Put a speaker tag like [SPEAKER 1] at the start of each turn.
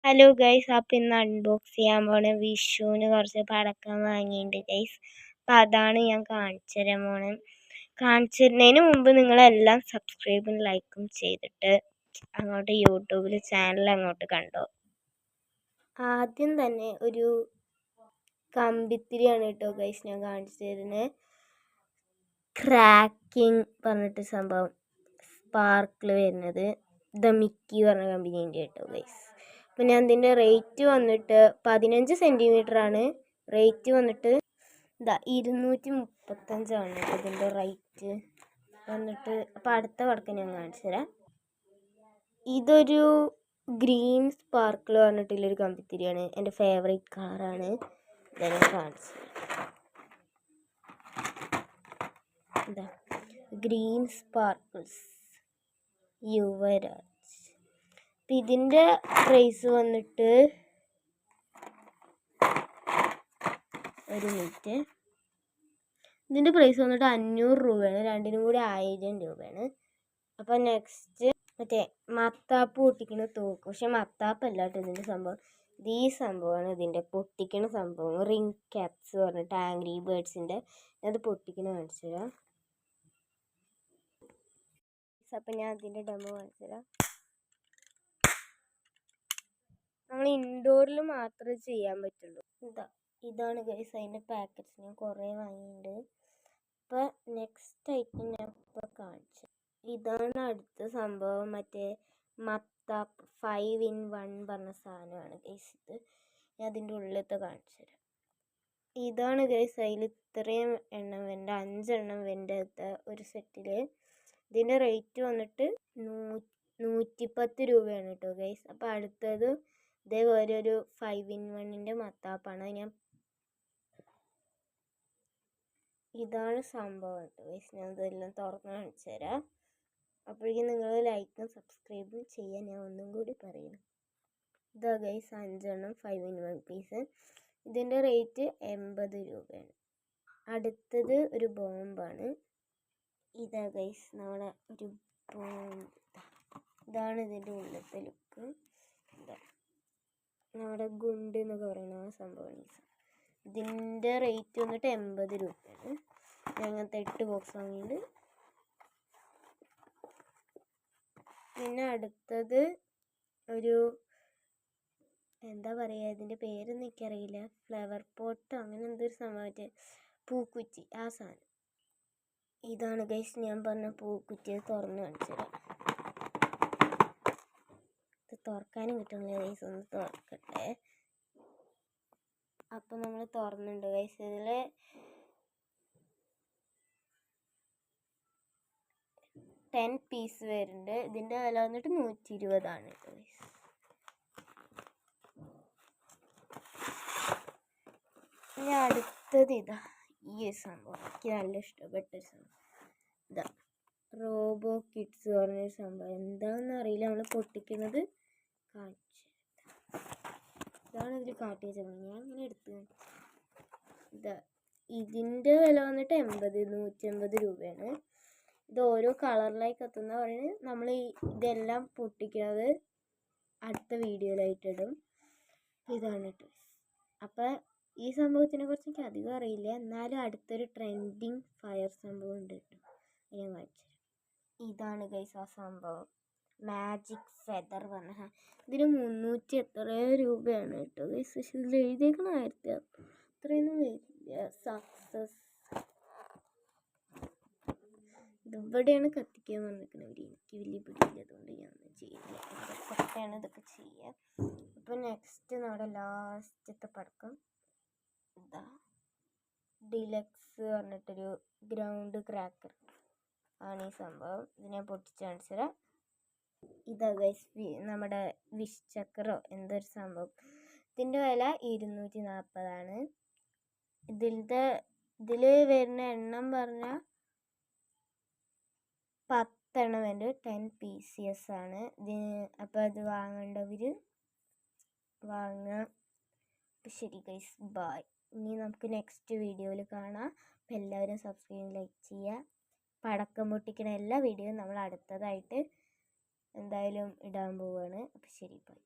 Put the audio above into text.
[SPEAKER 1] Hello guys, അപ്പം ഇന്ന് unbox ചെയ്യാൻ പോണ വിഷുവിന് കുറച്ച് പടക്കം വാങ്ങിയിട്ടുണ്ട് ഗൈസ്. അപ്പം അതാണ് ഞാൻ കാണിച്ചു തരാൻ പോണേ. കാണിച്ചു തരുന്നതിന് മുമ്പ് നിങ്ങളെല്ലാം സബ്സ്ക്രൈബും ലൈക്കും ചെയ്തിട്ട് അങ്ങോട്ട് യൂട്യൂബിൽ ചാനൽ അങ്ങോട്ട് കണ്ടോ. ആദ്യം തന്നെ ഒരു കമ്പിത്തിരിയാണ് കേട്ടോ ഗൈസ് ഞാൻ കാണിച്ചു തരുന്നത്. ക്രാക്കിംഗ് പറഞ്ഞിട്ട് സംഭവം, സ്പാർക്കിൾ വരുന്നത് ദ മിക്കി പറഞ്ഞ കമ്പനീൻ്റെ കേട്ടോ ഗൈസ്. അപ്പം ഞാൻ ഇതിൻ്റെ റേറ്റ് വന്നിട്ട് 15 സെൻറ്റിമീറ്ററാണ്. റേറ്റ് വന്നിട്ട് 235 ഇതിൻ്റെ റേറ്റ് വന്നിട്ട്. അപ്പം അടുത്ത പടക്കം ഞാൻ കാണിച്ചു തരാം. ഇതൊരു ഗ്രീൻ സ്പാർക്കിൾ പറഞ്ഞിട്ടുള്ളൊരു കമ്പിത്തിരിയാണ്. എൻ്റെ ഫേവറേറ്റ് കളറാണ്. ഇതെല്ലാം കാണിച്ചു തരാം. Green sparkles Yuvraj. അപ്പം ഇതിൻ്റെ പ്രൈസ് വന്നിട്ട് ഇതിൻ്റെ പ്രൈസ് വന്നിട്ട് 500 രൂപയാണ്. രണ്ടിനും കൂടി 1000 രൂപയാണ്. അപ്പം നെക്സ്റ്റ് മറ്റേ മത്താപ്പ് പൊട്ടിക്കുന്ന തോക്ക്. പക്ഷെ മത്താപ്പല്ല കേട്ടോ ഇതിൻ്റെ സംഭവം. ഈ സംഭവമാണ് ഇതിൻ്റെ പൊട്ടിക്കുന്ന സംഭവം. റിംഗ് ക്യാപ്സ് പറഞ്ഞിട്ട് ആംഗ്രി ബേർഡ്സിൻ്റെ. അത് പൊട്ടിക്കുന്ന കാണിച്ചു തരാം. അപ്പം ഞാൻ അതിൻ്റെ ഡെമോ കാണിച്ചു തരാം. നമ്മൾ ഇൻഡോറിൽ മാത്രമേ ചെയ്യാൻ പറ്റുള്ളൂ. ഇതാണ് ഗൈസ് അതിൻ്റെ പാക്കറ്റ്സ്. ഞാൻ കുറേ വാങ്ങിയിട്ടുണ്ട്. അപ്പോൾ നെക്സ്റ്റ് ഐറ്റം ഞാൻ ഇപ്പോൾ കാണിച്ചു. ഇതാണ് അടുത്ത സംഭവം. മറ്റേ മത്താപ്പ് 5 in 1 പറഞ്ഞ സാധനമാണ് ഗൈസ്. ഇത് ഞാൻ അതിൻ്റെ ഉള്ളിലത്തെ കാണിച്ചു തരാം. ഇതാണ് ഗൈസ്. അതിൽ ഇത്രയും എണ്ണം വേണ്ട, 5 എണ്ണം വേണ്ട ഒരു സെറ്റിൽ. ഇതിൻ്റെ റേറ്റ് വന്നിട്ട് 110 രൂപയാണ് കേട്ടോ ഗൈസ്. അപ്പോൾ അടുത്തത് ഇതേപോലെ ഒരു 5 in 1 മത്താപ്പാണ്. ഇതാണ് സംഭവം കേട്ടോ ഗൈസ്. ഞാൻ ഇതെല്ലാം തുറന്ന് കാണിച്ചു തരാം. അപ്പോഴേക്കും നിങ്ങൾ ലൈക്കും സബ്സ്ക്രൈബും ചെയ്യാൻ ഞാൻ ഒന്നും കൂടി പറയുന്നു. ഇതാ ഗൈസ് 5 എണ്ണം 5 in 1 പീസ്. ഇതിൻ്റെ റേറ്റ് 80 രൂപയാണ്. അടുത്തത് ഒരു ബോംബാണ്. ഇതാ ഗൈസ് നമ്മുടെ ഒരു ബോംബ്. ഇതാണ് ഇതിൻ്റെ ഉള്ളിലത്തെ ലുക്ക്. നമ്മുടെ ഗുണ്ട് എന്നൊക്കെ പറയുന്ന ആ സംഭവമാണ്. ഇതിൻ്റെ റേറ്റ് വന്നിട്ട് 80 രൂപയാണ്. ഞങ്ങൾക്ക് 8 ബോക്സ് വാങ്ങിയിട്ട്. പിന്നെ അടുത്തത് ഒരു എന്താ പറയുക, ഇതിൻ്റെ പേരൊന്നും എനിക്കറിയില്ല. ഫ്ലവർ പോട്ട് അങ്ങനെ എന്തൊരു സംഭവം, പൂക്കുറ്റി ആ സാധനം. ഇതാണ് ഗൈസ് ഞാൻ പറഞ്ഞ പൂക്കുറ്റി. തുറന്ന് കാണിച്ചു തരാം. ഇത് തുറക്കാനും കിട്ടുന്നില്ല ഗൈസ്. ഒന്ന് തുറക്കട്ടെ. അപ്പം നമ്മൾ തുറന്നിട്ടുണ്ട് ഗൈസ്. ഇതിൽ 10 പീസ് വരുന്നുണ്ട്. ഇതിൻ്റെ വില വന്നിട്ട് 120 കേട്ടോ ഗൈസ്. ഇനി അടുത്തത് ഇതാ ഈ സംഭവം. എനിക്ക് നല്ല ഇഷ്ടപ്പെട്ടൊരു സംഭവം. ഇതാ റോബോ കിഡ്സ് പറഞ്ഞൊരു സംഭവം. എന്താണെന്ന് അറിയില്ല. നമ്മൾ പൊട്ടിക്കുന്നത് കാണിച്ചു. ഇതാണ് ഇതിൽ കാട്ടി വെച്ചത്. ഞാൻ ഇങ്ങനെ എടുത്ത് ഇതാ. ഇതിൻ്റെ വില വന്നിട്ട് 150 രൂപയാണ്. ഇത് ഓരോ കളറിലായി കത്തുന്ന പറയുന്നത്. നമ്മൾ ഇതെല്ലാം പൊട്ടിക്കുന്നത് അടുത്ത വീഡിയോയിലായിട്ട് ഇടും. ഇതാണ് കേട്ടോ. അപ്പം ഈ സംഭവത്തിനെ കുറിച്ച് എനിക്ക് അധികം അറിയില്ല. എന്നാലും അടുത്തൊരു ട്രെൻഡിങ് ഫയർ സംഭവം ഉണ്ട് കേട്ടോ. ഞാൻ കാണിച്ചു. ഇതാണ് ഗൈസ് ആ സംഭവം. മാജിക് ഫെദർ പറഞ്ഞ ഇതിന് 300 എത്രയോ രൂപയാണ് കേട്ടോ ഗൈസ്. പക്ഷെ ഇതിൽ എഴുതിയേക്കണ 1000 അത്രയൊന്നും വരില്ല. സക്സസ് ഇവിടെയാണ് കത്തിക്കാൻ വന്നിരിക്കുന്നത്. എനിക്ക് വലിയ പിടിയില്ല, അതുകൊണ്ട് ഞാനൊന്നും ചെയ്യില്ല. ഇതൊക്കെയാണ് ഇതൊക്കെ ചെയ്യുക. അപ്പം നെക്സ്റ്റ് നമ്മുടെ ലാസ്റ്റത്തെ പടക്കം ഇതാ ഡിലക്സ് പറഞ്ഞിട്ടൊരു ഗ്രൗണ്ട് ക്രാക്കർ ആണ് ഈ സംഭവം. ഇതിനെ പൊട്ടിച്ച് കാണിച്ചു തരാം. ഇതാ ഗൈസ് നമ്മുടെ വിഷ് ചക്കറോ എന്തൊരു സംഭവം. ഇതിൻ്റെ വില 240. ഇതിൽ വരുന്ന എണ്ണം പറഞ്ഞാൽ 10 എണ്ണം വേണ്ട. 10 pieces ആണ്. അപ്പോൾ അത് വാങ്ങേണ്ടവർ വാങ്ങാം. ശരി ഗൈസ്, ബൈ. ഇനി നമുക്ക് നെക്സ്റ്റ് വീഡിയോയിൽ കാണാം. അപ്പോൾ എല്ലാവരും സബ്സ്ക്രൈബ് ലൈക്ക് ചെയ്യുക. പടക്കം പൊട്ടിക്കുന്ന എല്ലാ വീഡിയോയും നമ്മൾ അടുത്തതായിട്ട് എന്തായാലും ഇടാൻ പോവുകയാണ്. അപ്പോൾ ശരി, ബൈ.